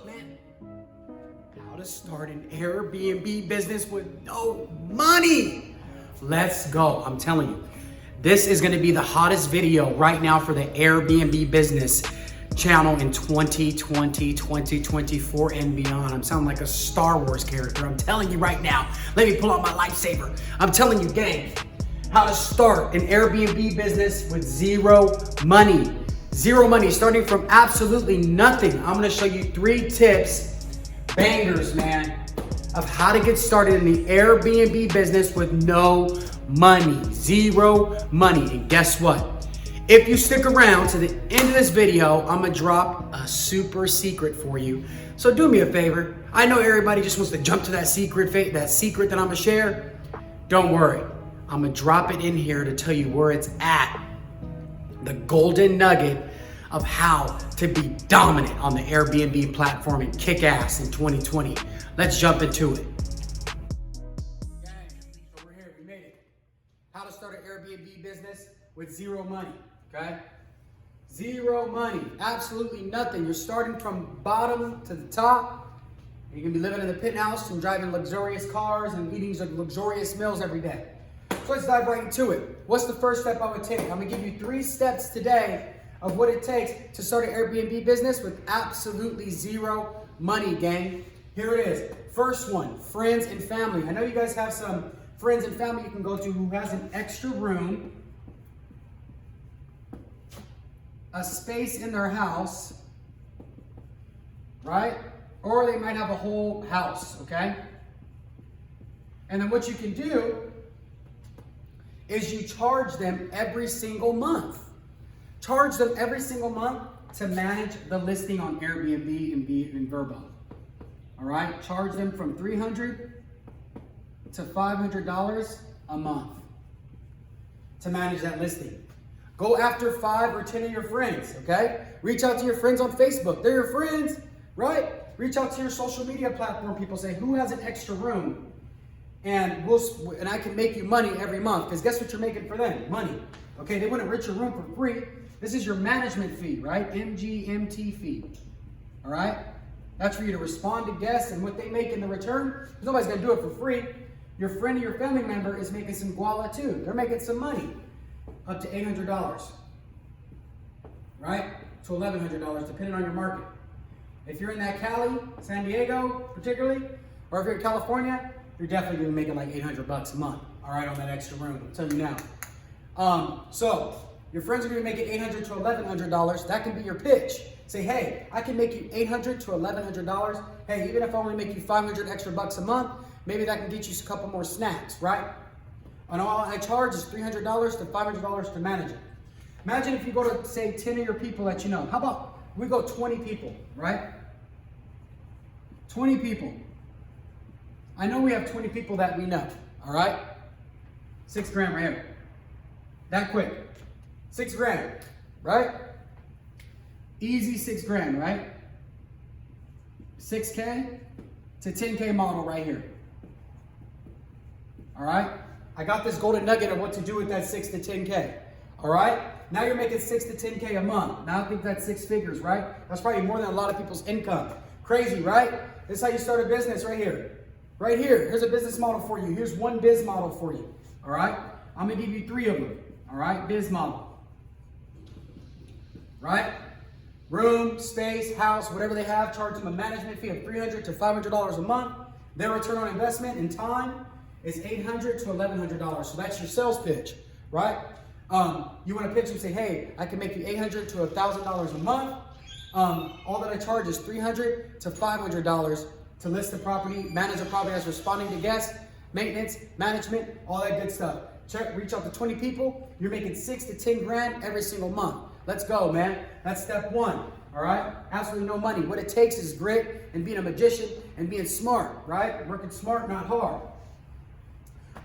man. How to start an Airbnb business with no money. Let's go. I'm telling you, this is going to be the hottest video right now for the Airbnb business channel in 2020, 2024 and beyond. I'm sounding like a Star Wars character. I'm telling you right now. Let me pull out my lightsaber. I'm telling you, gang, how to start an Airbnb business with zero money. Zero money, starting from absolutely nothing. I'm gonna show you 3 tips, bangers, man, of how to get started in the Airbnb business with no money, zero money. And guess what? If you stick around to the end of this video, I'm gonna drop a super secret for you. So do me a favor. I know everybody just wants to jump to that secret that I'm gonna share. Don't worry. I'm gonna drop it in here to tell you where it's at. The golden nugget of how to be dominant on the Airbnb platform and kick ass in 2020. Let's jump into it. Gang, so we're here, we made it. How to start an Airbnb business with zero money, okay? Zero money, absolutely nothing. You're starting from bottom to the top. You're gonna be living in the penthouse and driving luxurious cars and eating luxurious meals every day. So let's dive right into it. What's the first step I would take? I'm gonna give you 3 steps today of what it takes to start an Airbnb business with absolutely zero money, gang. Here it is. First one, friends and family. I know you guys have some friends and family you can go to who has an extra room, a space in their house, right? Or they might have a whole house, okay? And then what you can do is you charge them every single month. Charge them every single month to manage the listing on Airbnb and be in Verbo. All right? Charge them from $300 to $500 a month to manage that listing. Go after 5 or 10 of your friends, okay? Reach out to your friends on Facebook. They're your friends, right? Reach out to your social media platform. People say, who has an extra room? And I can make you money every month. Because guess what you're making for them? Money. Okay, they wouldn't rent your room for free. This is your management fee, right? MGMT fee. All right? That's for you to respond to guests and what they make in the return. Nobody's going to do it for free. Your friend or your family member is making some guala too. They're making some money. Up to $800. Right? To $1,100, depending on your market. If you're in that Cali, San Diego particularly, or if you're in California, you're definitely going to be making like $800 a month. All right, on that extra room. I'm telling you now. So your friends are going to be making $800 to $1,100. That can be your pitch. Say, hey, I can make you $800 to $1,100. Hey, even if I only make you $500 extra bucks a month, maybe that can get you a couple more snacks, right? And all I charge is $300 to $500 to manage it. Imagine if you go to, say, 10 of your people that you know. How about we go 20 people, right? 20 people. I know we have 20 people that we know, all right? $6 grand right here. That quick. $6 grand, right? Easy $6 grand, right? 6K to 10K model right here. All right? I got this golden nugget of what to do with that 6 to 10K. All right? Now you're making 6 to 10K a month. Now I think that's 6 figures, right? That's probably more than a lot of people's income. Crazy, right? This is how you start a business right here. Right here. Here's a business model for you. Here's one biz model for you. All right? I'm going to give you 3 of them. All right? Biz model. Right? Room, space, house, whatever they have, charge them a management fee of $300 to $500 a month. Their return on investment in time is $800 to $1,100. So that's your sales pitch, right? You want to pitch and say, hey, I can make you $800 to $1,000 a month. All that I charge is $300 to $500 to list the property, manage the property as responding to guests, maintenance, management, all that good stuff. Reach out to 20 people. You're making 6 to 10 grand every single month. Let's go, man. That's step 1, all right? Absolutely no money. What it takes is grit and being a magician and being smart, right? Working smart, not hard.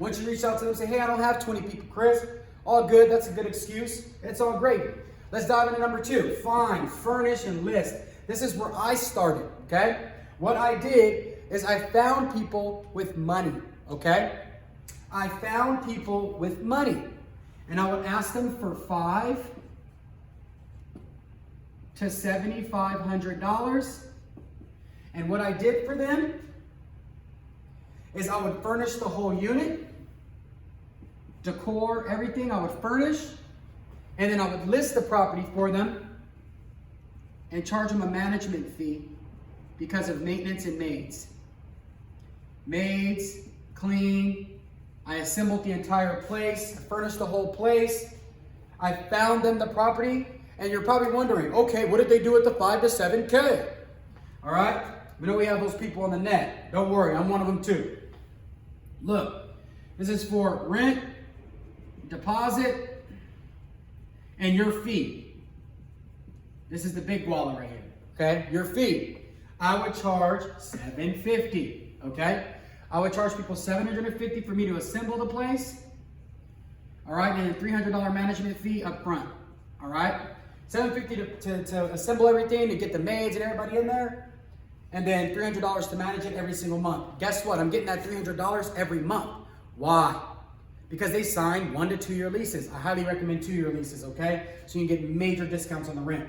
Once you reach out to them, say, hey, I don't have 20 people, Chris. All good. That's a good excuse. It's all great. Let's dive into number 2. Find, furnish, and list. This is where I started, okay? What I did is I found people with money, okay? I found people with money. And I would ask them for $500 to $7,500 And what I did for them is I would furnish the whole unit, decor, everything I would furnish, and then I would list the property for them and charge them a management fee because of maintenance and maids. Maids, clean, I assembled the entire place, I furnished the whole place, I found them the property, and you're probably wondering, okay, what did they do with the 5 to 7K? All right, we know we have those people on the net. Don't worry, I'm one of them too. Look, this is for rent, deposit, and your fee. This is the big wallet right here, okay? Your fee. I would charge $750, okay? I would charge people $750 for me to assemble the place, all right? And a $300 management fee up front, all right? $750 to assemble everything, to get the maids and everybody in there, and then $300 to manage it every single month. Guess what? I'm getting that $300 every month. Why? Because they sign 1 to 2 year leases. I highly recommend 2-year leases, okay? So you can get major discounts on the rent.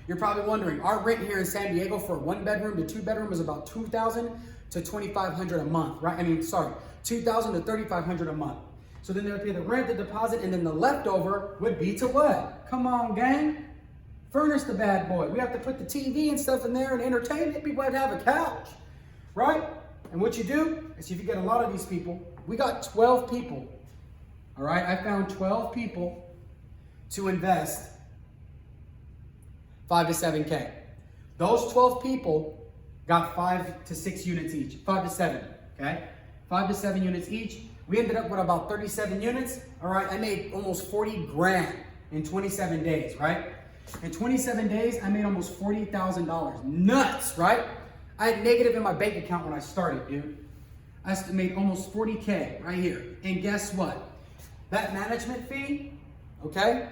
You're probably wondering, our rent here in San Diego for a 1-bedroom to 2-bedroom is about $2,000 to $2,500 a month, right? $2,000 to $3,500 a month. So then they would pay the rent, the deposit, and then the leftover would be to what? Come on, gang. Furnish the bad boy. We have to put the TV and stuff in there and entertainment. People have to have a couch, right? And what you do is if you get a lot of these people, we got 12 people, all right? I found 12 people to invest 5 to 7K. Those 12 people got 5 to 6 units each, 5 to 7, okay? 5 to 7 units each. We ended up with about 37 units, all right? I made almost 40 grand in 27 days, right? In 27 days, I made almost $40,000. Nuts, right? I had negative in my bank account when I started, dude. I made almost 40K right here. And guess what? That management fee, okay,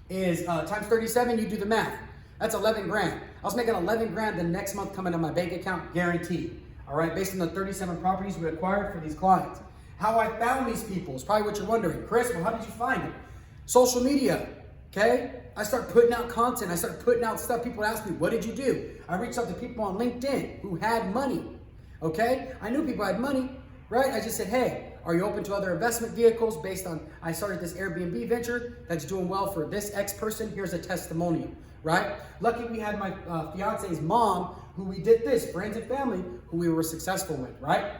is times 37, you do the math. That's 11 grand. I was making 11 grand the next month coming to my bank account, guaranteed. All right, based on the 37 properties we acquired for these clients. How I found these people is probably what you're wondering. Chris, well, how did you find them? Social media, okay? I start putting out content. I start putting out stuff. People ask me, what did you do? I reached out to people on LinkedIn who had money, okay? I knew people had money, right? I just said, hey, are you open to other investment vehicles based on, I started this Airbnb venture that's doing well for this X person. Here's a testimonial, right? Lucky we had my fiance's mom who we did this, friends and family who we were successful with, right?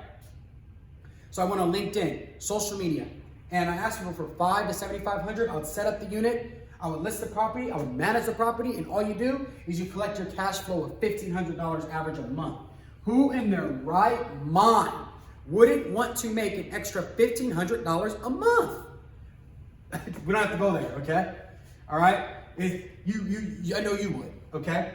So I went on LinkedIn, social media, and I asked people for $500 to $7,500. I would set up the unit, I would list the property, I would manage the property, and all you do is you collect your cash flow of $1,500 average a month. Who in their right mind wouldn't want to make an extra $1,500 a month? We don't have to go there, okay? All right? I know you would, okay?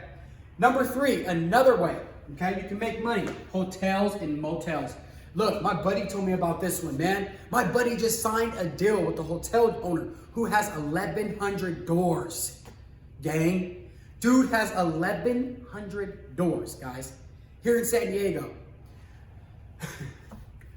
Number 3, another way, okay, you can make money, hotels and motels. Look, my buddy told me about this one, man. My buddy just signed a deal with the hotel owner who has 1,100 doors. Gang, dude has 1,100 doors, guys, here in San Diego.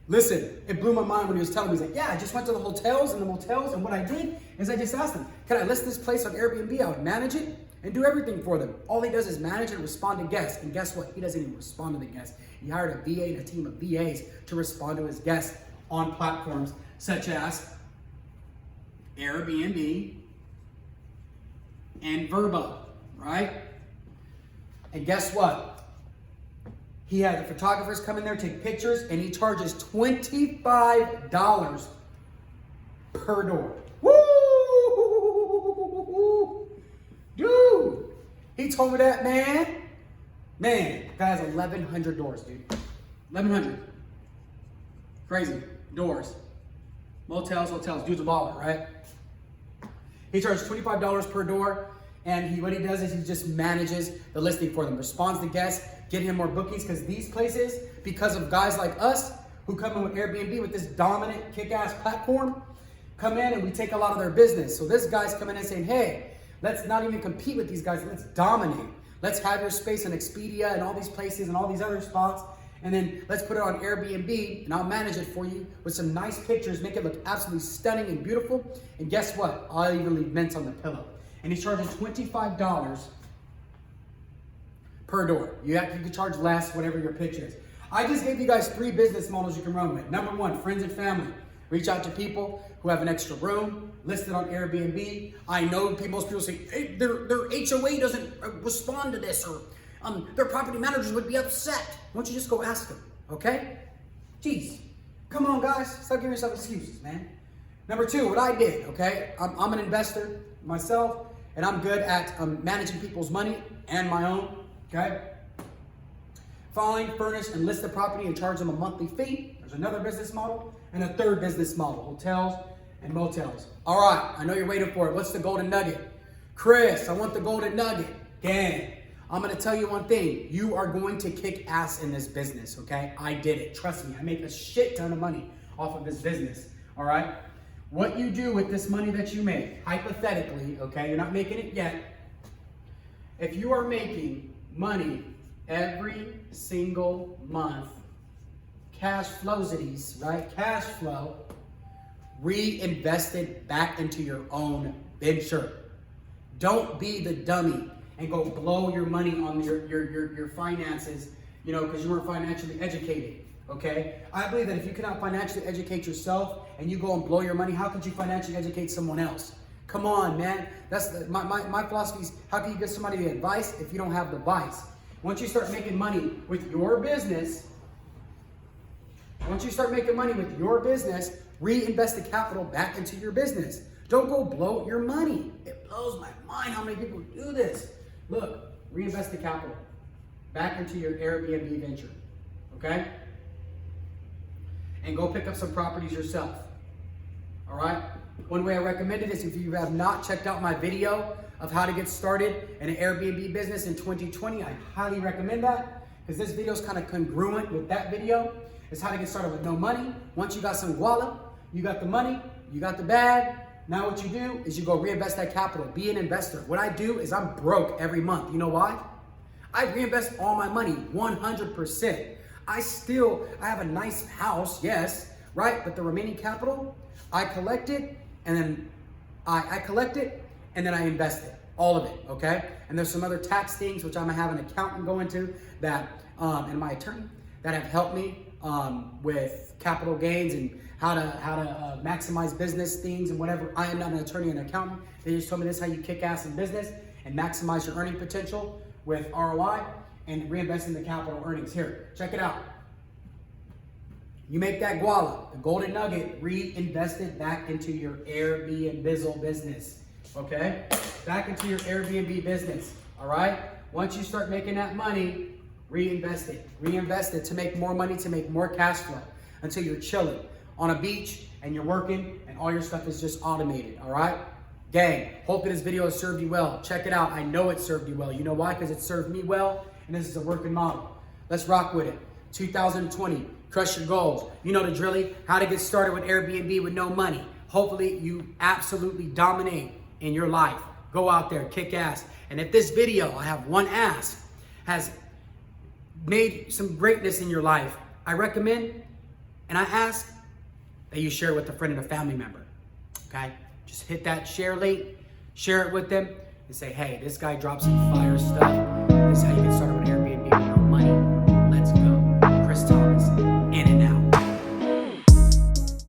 Listen, it blew my mind when he was telling me. He's like, yeah, I just went to the hotels and the motels, and what I did is I just asked them, can I list this place on Airbnb? I would manage it and do everything for them. All he does is manage and respond to guests. And guess what? He doesn't even respond to the guests. He hired a VA and a team of VAs to respond to his guests on platforms such as Airbnb and Verba, right? And guess what? He had the photographers come in there, take pictures, and he charges $25 per door. Woo! Dude, he told me that, man. Man, guy has 1,100 doors, dude. 1,100. Crazy. Doors. Motels, hotels. Dude's a baller, right? He charges $25 per door, and what he does is he just manages the listing for them, responds to guests, get him more bookings, because these places, because of guys like us who come in with Airbnb with this dominant, kick-ass platform, come in and we take a lot of their business. So this guy's coming in saying, hey, let's not even compete with these guys, let's dominate. Let's have your space on Expedia and all these places and all these other spots, and then let's put it on Airbnb, and I'll manage it for you with some nice pictures, make it look absolutely stunning and beautiful. And guess what? I'll even leave mints on the pillow. And he's charging $25 per door. You can charge less, whatever your pitch is. I just gave you guys 3 business models you can run with. Number 1, friends and family. Reach out to people who have an extra room, listed on Airbnb. I know most people say, hey, their HOA doesn't respond to this, or their property managers would be upset. Why don't you just go ask them, okay? Jeez, come on guys, stop giving yourself excuses, man. Number 2, what I did, okay? I'm an investor myself, and I'm good at managing people's money and my own, okay? Find, furnish, and list the property and charge them a monthly fee. There's another business model. And a third business model, hotels and motels. All right, I know you're waiting for it. What's the golden nugget? Chris, I want the golden nugget. Gang, I'm gonna tell you one thing. You are going to kick ass in this business, okay? I did it, trust me. I make a shit ton of money off of this business, all right? What you do with this money that you make, hypothetically, okay, you're not making it yet. If you are making money every single month, cash flows, right? Cash flow, reinvest it back into your own venture. Don't be the dummy and go blow your money on your finances, you know, because you weren't financially educated, okay? I believe that if you cannot financially educate yourself and you go and blow your money, how could you financially educate someone else? Come on, man. That's my philosophy is, how can you give somebody the advice if you don't have the vice? Once you start making money with your business, reinvest the capital back into your business. Don't go blow your money. It blows my mind how many people do this. Look, reinvest the capital back into your Airbnb venture, okay? And go pick up some properties yourself, all right? One way I recommend it is if you have not checked out my video of how to get started in an Airbnb business in 2020, I highly recommend that, because this video is kind of congruent with that video. It's how to get started with no money. Once you got some guala, you got the money, you got the bag. Now what you do is you go reinvest that capital. Be an investor. What I do is I'm broke every month. You know why? I reinvest all my money, 100%. I have a nice house, yes, right? But the remaining capital, I collect it, and then I collect it, and then I invest it, all of it, okay? And there's some other tax things, which I'm gonna have an accountant go into that, and my attorney, that have helped me with capital gains and how to maximize business things and whatever. I am not an attorney and accountant. They just told me this is how you kick ass in business and maximize your earning potential with ROI and reinvesting the capital earnings. Here, check it out. You make that guala, the golden nugget, reinvest it back into your Airbnb business, okay? Back into your Airbnb business, all right? Once you start making that money, reinvest it to make more money, to make more cash flow, until you're chilling on a beach and you're working and all your stuff is just automated, all right? Gang, hope that this video has served you well. Check it out. I know it served you well. You know why? Because it served me well, and this is a working model. Let's rock with it. 2020, crush your goals. You know the drilly, how to get started with Airbnb with no money. Hopefully you absolutely dominate in your life. Go out there, kick ass. And if this video, I have one ask, has made some greatness in your life, I recommend and I ask that you share it with a friend and a family member, okay? Just hit that share link, share it with them, and say, hey, this guy dropped some fire stuff. This is how you get started with